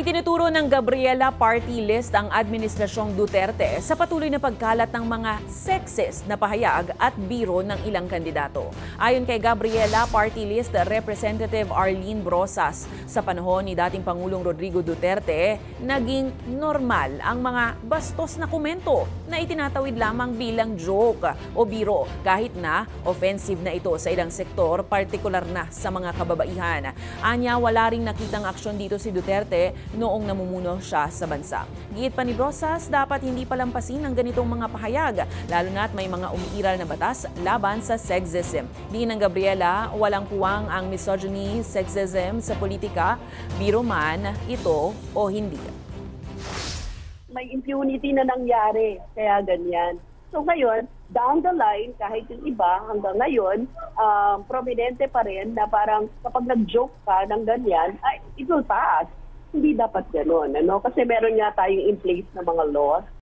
Itinuturo ng Gabriela Party List ang Administrasyong Duterte sa patuloy na pagkalat ng mga sexist na pahayag at biro ng ilang kandidato. Ayon kay Gabriela Party List Representative Arlene Brosas, sa panahon ni dating Pangulong Rodrigo Duterte, naging normal ang mga bastos na komento na itinatawid lamang bilang joke o biro kahit na offensive na ito sa ilang sektor, partikular na sa mga kababaihan. Anya, wala ring nakitang aksyon dito si Duterte noong namumuno siya sa bansa. Giit pa ni Brosas, dapat hindi palampasin ang ganitong mga pahayag, lalo na't may mga umiiral na batas laban sa sexism. Di ng Gabriela, walang puwang ang misogyny, sexism sa politika, biro man ito o hindi. May impunity na nangyari, kaya ganyan. So ngayon, down the line, kahit yung iba hanggang ngayon, prominente pa rin na parang kapag nag-joke ka ng ganyan, ay, it will pass. Hindi dapat gano'n, ano? Kasi meron nga tayong in place na mga laws